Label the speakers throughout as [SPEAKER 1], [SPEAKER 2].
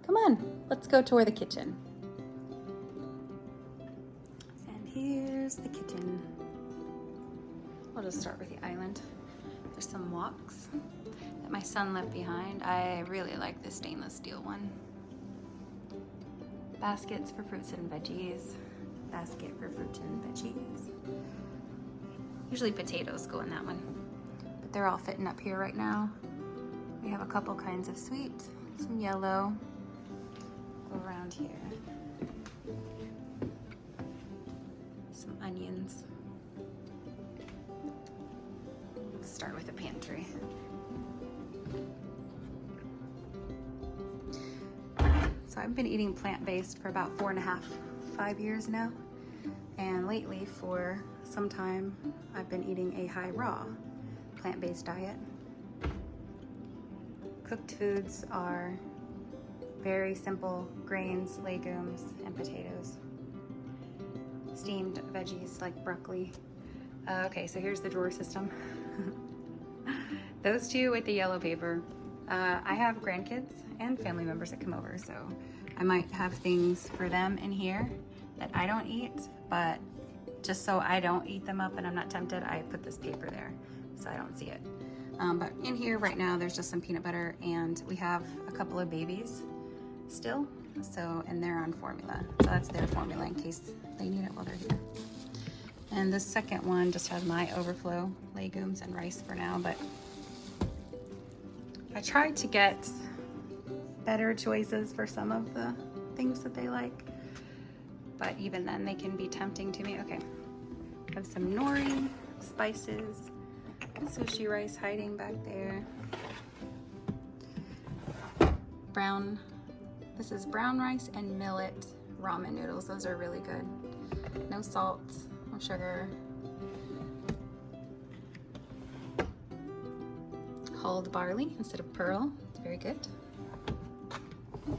[SPEAKER 1] Come on, let's go tour the kitchen. And here's the kitchen. We'll just start with the island. There's some woks that my son left behind. I really like this stainless steel one. Baskets for fruits and veggies. Basket for fruits and veggies. Usually potatoes go in that one, but they're all fitting up here right now. We have a couple kinds of sweet, some yellow. Go around here. Some onions. Let's start with the pantry. So I've been eating plant-based for about 5 years now. And lately, for some time, I've been eating a high raw plant-based diet. Cooked foods are very simple grains, legumes, and potatoes. Steamed veggies like broccoli. Okay, so here's the drawer system. Those two with the yellow paper. I have grandkids and family members that come over, so I might have things for them in here that I don't eat, but just so I don't eat them up and I'm not tempted, I put this paper there so I don't see it. But in here right now, there's just some peanut butter, and we have a couple of babies still, and they're on formula. So that's their formula in case they need it while they're here. And the second one just has my overflow legumes and rice for now, but I tried to get better choices for some of the things that they like, but even then they can be tempting to me. Okay, I have some nori, spices, sushi rice hiding back there. This is brown rice and millet ramen noodles. Those are really good. No salt, no sugar. Hulled barley instead of pearl. It's very good. Ooh,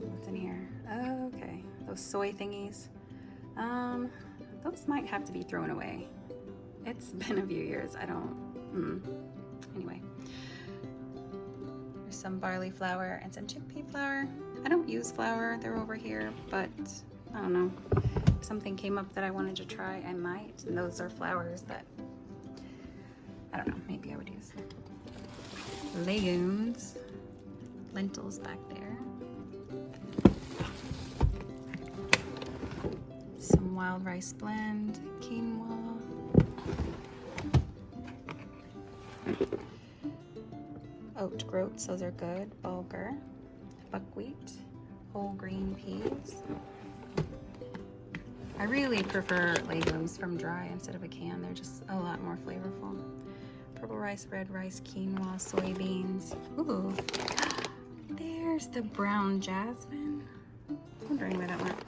[SPEAKER 1] what's in here? Okay, those soy thingies. Those might have to be thrown away. It's been a few years. Anyway. There's some barley flour and some chickpea flour. I don't use flour. They're over here, but I don't know. If something came up that I wanted to try, I might. And those are flours that, I don't know, maybe I would use. Legumes. Lentils back there. Some wild rice blend, quinoa. Oat groats, those are good. Bulgur, buckwheat, whole green peas. I really prefer legumes from dry instead of a can. They're just a lot more flavorful. Purple rice, red rice, quinoa, soybeans. Ooh, there's the brown jasmine. Wondering where that went.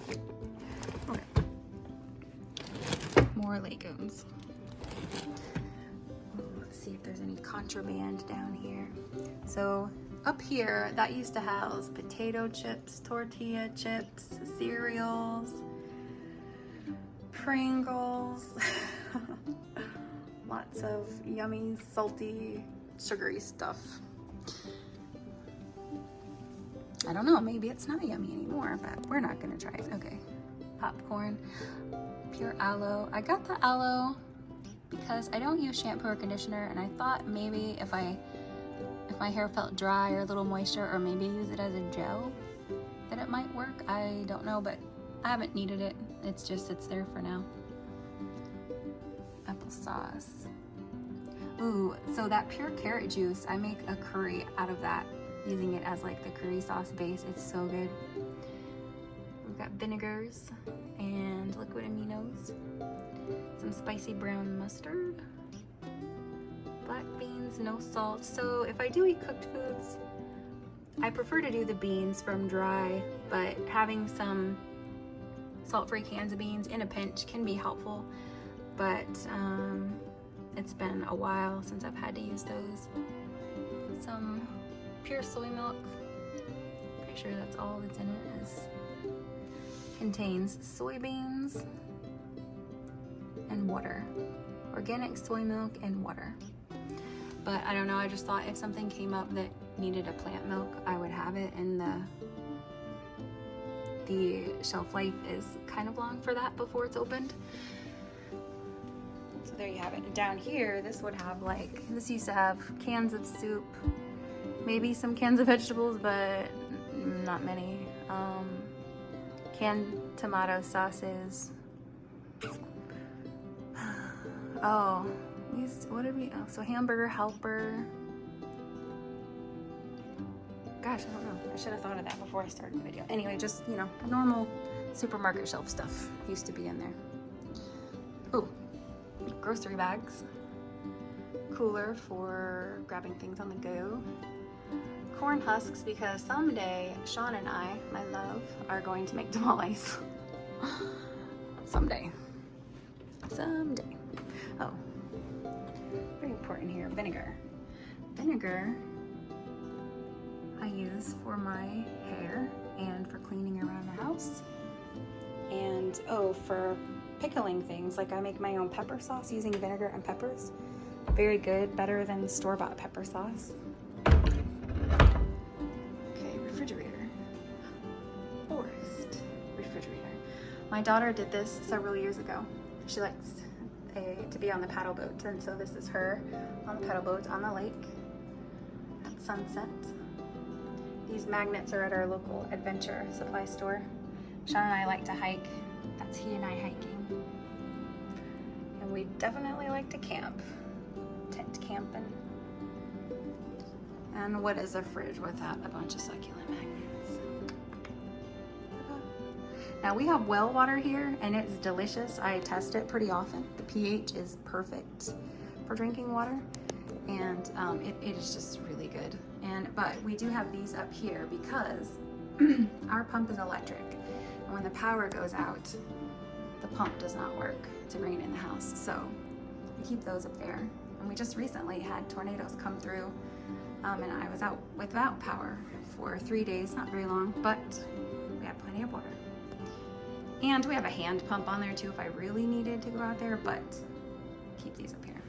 [SPEAKER 1] Okay. More legumes. Let's see if there's any contraband down here. So up here, that used to house potato chips, tortilla chips, cereals, Pringles, lots of yummy, salty, sugary stuff. I don't know, maybe it's not yummy anymore, but we're not gonna try it. Okay, popcorn, pure aloe. I got the aloe because I don't use shampoo or conditioner, and I thought maybe if my hair felt dry or a little moisture, or maybe use it as a gel, that it might work. I don't know, but I haven't needed it. It's just sits there for now. Applesauce. Ooh, so that pure carrot juice, I make a curry out of that, using it as like the curry sauce base. It's so good. We've got vinegars and liquid aminos, some spicy brown mustard, black beans, no salt. So if I do eat cooked foods, I prefer to do the beans from dry, but having some salt-free cans of beans in a pinch can be helpful, but it's been a while since I've had to use those. Some pure soy milk, pretty sure that's all that's in it, contains soybeans and water, organic soy milk and water. But I don't know, I just thought if something came up that needed a plant milk, I would have it, and the shelf life is kind of long for that before it's opened. So there you have it. Down here, this would have like, this used to have cans of soup, maybe some cans of vegetables, but not many. Canned tomato sauces. Oh, what did we, oh, so Hamburger Helper. Gosh, I don't know. I should have thought of that before I started the video. Anyway, just, you know, normal supermarket shelf stuff used to be in there. Oh, grocery bags. Cooler for grabbing things on the go. Corn husks, because someday Sean and I, my love, are going to make tamales. Someday. Oh, very important here, vinegar. Vinegar I use for my hair and for cleaning around the house. And oh, for pickling things, like I make my own pepper sauce using vinegar and peppers. Very good, better than store-bought pepper sauce. Okay, refrigerator. Forest refrigerator. My daughter did this several years ago. She likes to be on the paddle boat, and so this is her on the paddle boat on the lake at sunset. These magnets are at our local adventure supply store. Sean and I like to hike. That's he and I hiking. And we definitely like to camp. Tent camping. And what is a fridge without a bunch of succulent magnets? Now we have well water here and it's delicious. I test it pretty often. The pH is perfect for drinking water, and it is just really good. But we do have these up here because our pump is electric, and when the power goes out, the pump does not work to bring it in the house. So we keep those up there. And we just recently had tornadoes come through, and I was out without power for 3 days, not very long, but we had plenty of water. And we have a hand pump on there too if I really needed to go out there, but keep these up here.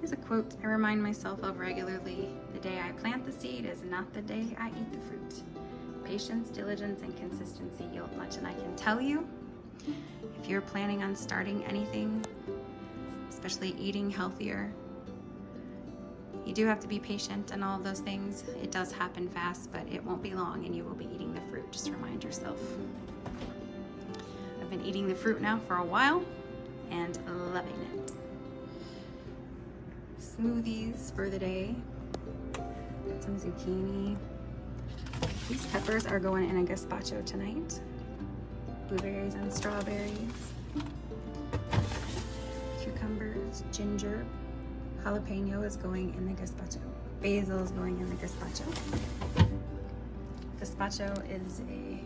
[SPEAKER 1] Here's a quote I remind myself of regularly. The day I plant the seed is not the day I eat the fruit. Patience, diligence, and consistency yield much. And I can tell you, if you're planning on starting anything, especially eating healthier, you do have to be patient and all of those things. It does happen fast, but it won't be long and you will be eating the fruit. Just remind yourself. I've been eating the fruit now for a while and loving it. Smoothies for the day. Got some zucchini. These peppers are going in a gazpacho tonight. Blueberries and strawberries. Cucumbers, ginger. Jalapeno is going in the gazpacho. Basil is going in the gazpacho. Gazpacho is a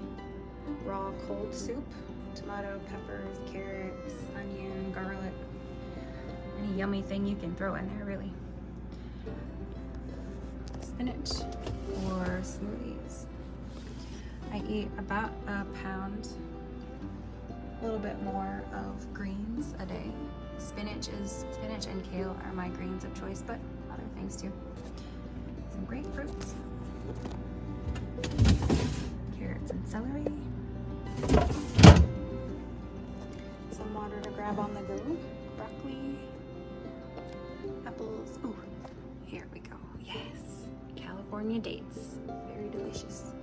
[SPEAKER 1] raw cold soup. Tomato, peppers, carrots, onion, garlic. Any yummy thing you can throw in there, really. Spinach or smoothies. I eat about a pound, a little bit more of greens a day. Spinach and kale are my greens of choice, but other things too. Some grapefruits, carrots and celery. Some water to grab on the go. Broccoli, apples. Ooh, here we go. Yes, California dates. Very delicious.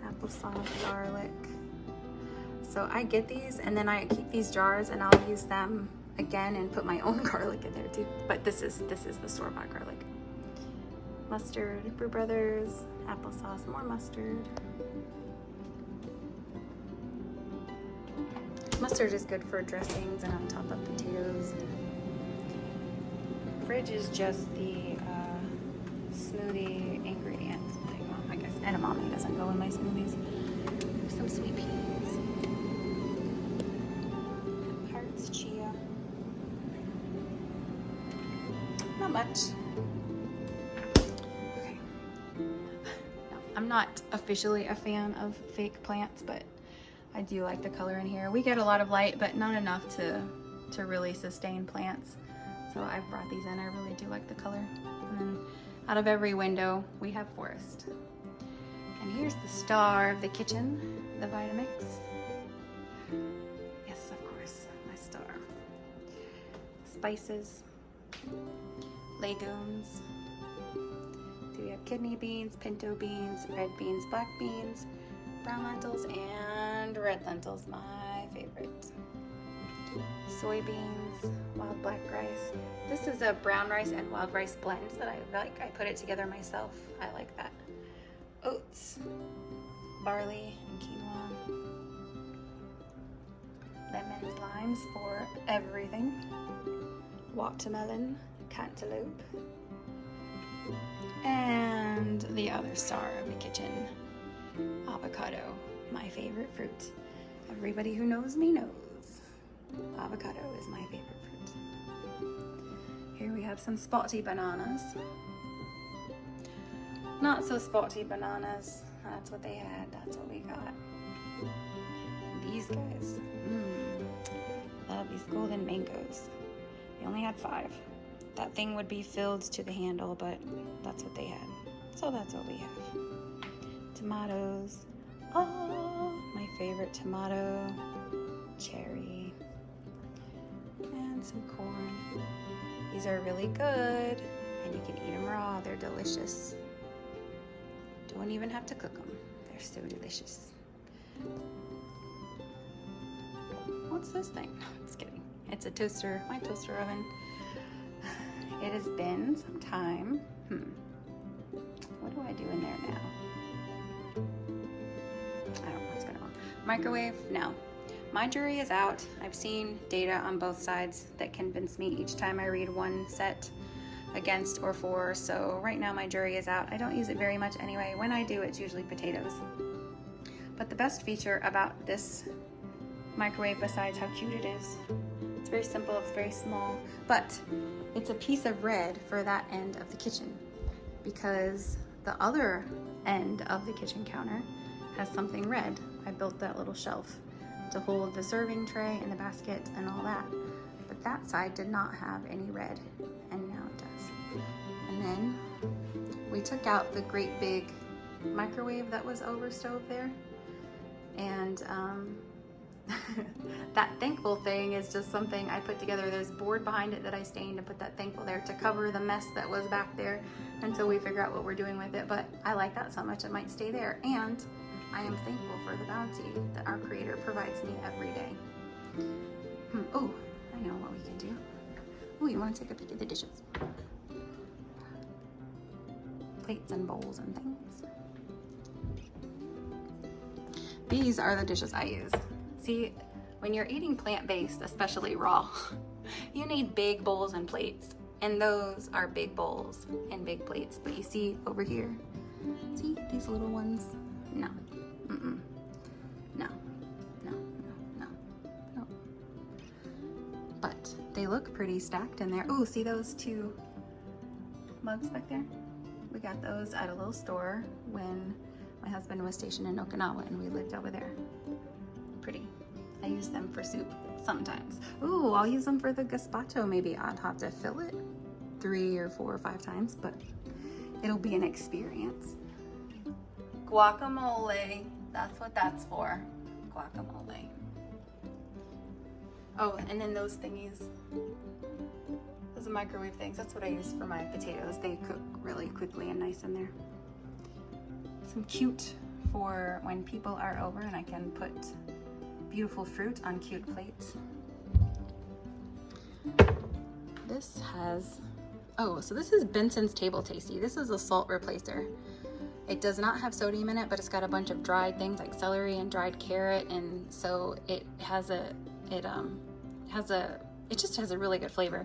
[SPEAKER 1] Applesauce, garlic. So I get these and then I keep these jars and I'll use them again and put my own garlic in there too. But this is the store-bought garlic. Mustard, Brew Brothers, applesauce, more mustard. Mustard is good for dressings and on top of potatoes. Fridge is just the smoothie ingredients. Well, I guess edamame doesn't go in my smoothies. Some sweet peas. Hearts, chia. Not much. Okay. No, I'm not officially a fan of fake plants, but I do like the color in here. We get a lot of light, but not enough to really sustain plants. So I've brought these in. I really do like the color. And then Out of every window, we have forest. And here's the star of the kitchen, the Vitamix. Yes, of course, my star. Spices, legumes. So we have kidney beans, pinto beans, red beans, black beans, brown lentils, and red lentils, my favorite. Soybeans, wild black rice. This is a brown rice and wild rice blend that I like. I put it together myself. I like that. Oats, barley, and quinoa. Lemons, limes for everything. Watermelon, cantaloupe. And the other star of the kitchen, avocado, my favorite fruit. Everybody who knows me knows avocado is my favorite fruit. Here we have some spotty bananas. Not so spotty bananas. That's what they had. That's what we got. These guys. Love these golden mangoes. They only had 5. That thing would be filled to the handle, but that's what they had. So that's what we have. Tomatoes. Oh, my favorite tomato. Cherry. And some corn. These are really good, and you can eat them raw. They're delicious. Don't even have to cook them. They're so delicious. What's this thing? No, just kidding. It's a toaster, my toaster oven. It has been some time. What do I do in there now? I don't know what's going on. Microwave? No. My jury is out. I've seen data on both sides that convince me each time I read one set against or for, so right now my jury is out. I don't use it very much anyway. When I do, it's usually potatoes. But the best feature about this microwave, besides how cute it is, it's very simple, it's very small, but it's a piece of red for that end of the kitchen, because the other end of the kitchen counter has something red. I built that little shelf to hold the serving tray and the basket and all that. But that side did not have any red, and now it does. And then we took out the great big microwave that was over stove there, and that thankful thing is just something I put together. There's board behind it that I stained and put that thankful there to cover the mess that was back there until we figure out what we're doing with it. But I like that so much it might stay there, and I am thankful for the bounty that our Creator provides me every day. Oh, I know what we can do. Oh, you want to take a peek at the dishes? Plates and bowls and things. These are the dishes I use. See, when you're eating plant-based, especially raw, you need big bowls and plates. And those are big bowls and big plates. But you see over here, see these little ones? No. No. But they look pretty stacked in there. Oh, see those 2 mugs back there? We got those at a little store when my husband was stationed in Okinawa and we lived over there. Pretty. I use them for soup sometimes. Ooh, I'll use them for the gazpacho maybe. I'd have to fill it 3 or 4 or 5 times, but it'll be an experience. Guacamole. That's what that's for. Guacamole. Oh, and then those thingies. Those are microwave things. That's what I use for my potatoes. They cook really quickly and nice in there. Some cute for when people are over and I can put beautiful fruit on cute plates. This has, so this is Benson's Table Tasty. This is a salt replacer. It does not have sodium in it, but it's got a bunch of dried things like celery and dried carrot, and so it just has a really good flavor.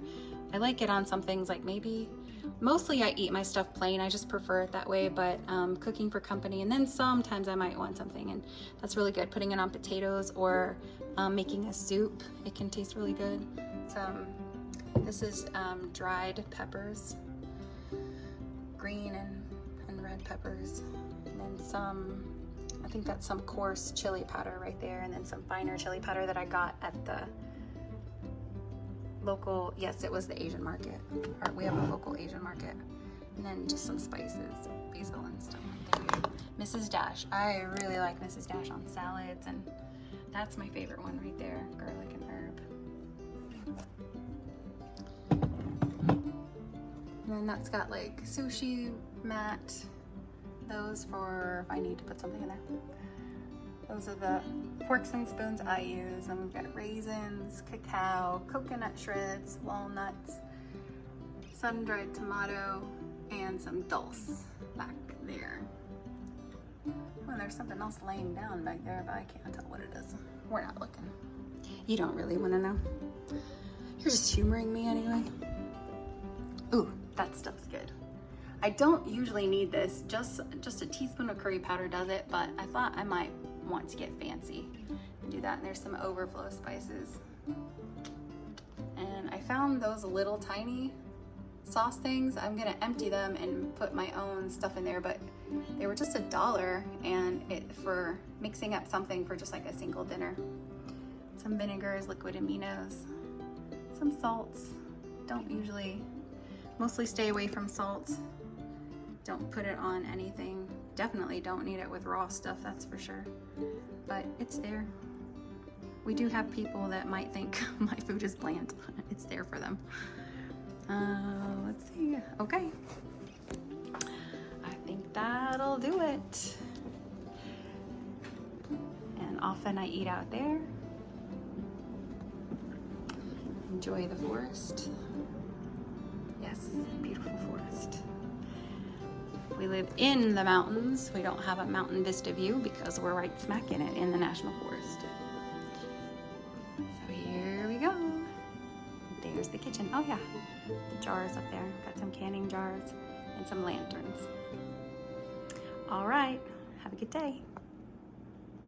[SPEAKER 1] I like it on some things like mostly I eat my stuff plain. I just prefer it that way, but cooking for company, and then sometimes I might want something, and that's really good. Putting it on potatoes or making a soup, it can taste really good. This is dried peppers, green and red peppers, and then I think that's some coarse chili powder right there, and then some finer chili powder that I got at the local, yes, it was the Asian market. We have a local Asian market, And then just some spices, basil and stuff like that. Mrs. Dash. I really like Mrs. Dash on salads, and that's my favorite one right there, garlic and herb. And then that's got like sushi mat, those for if I need to put something in there. Those are the forks and spoons I use. And we've got raisins, cacao, coconut shreds, walnuts, sun-dried tomato, and some dulse back there. Oh, and there's something else laying down back there, but I can't tell what it is. We're not looking. You don't really want to know. You're just humoring me anyway. Ooh, that stuff's good. I don't usually need this. Just a teaspoon of curry powder does it, but I thought I might want to get fancy and do that. And there's some overflow spices. And I found those little tiny sauce things. I'm gonna empty them and put my own stuff in there, but they were just $1, and for mixing up something for just like a single dinner. Some vinegars, liquid aminos, some salts. Mostly stay away from salt. Don't put it on anything. Definitely don't need it with raw stuff, that's for sure. But it's there. We do have people that might think my food is bland. It's there for them. Let's see. Okay. I think that'll do it. And often I eat out there. Enjoy the forest. Yes, beautiful forest. We live in the mountains. We don't have a mountain vista view because we're right smack in it in the National Forest. So here we go. There's the kitchen. Oh yeah, the jars up there. Got some canning jars and some lanterns. All right, have a good day.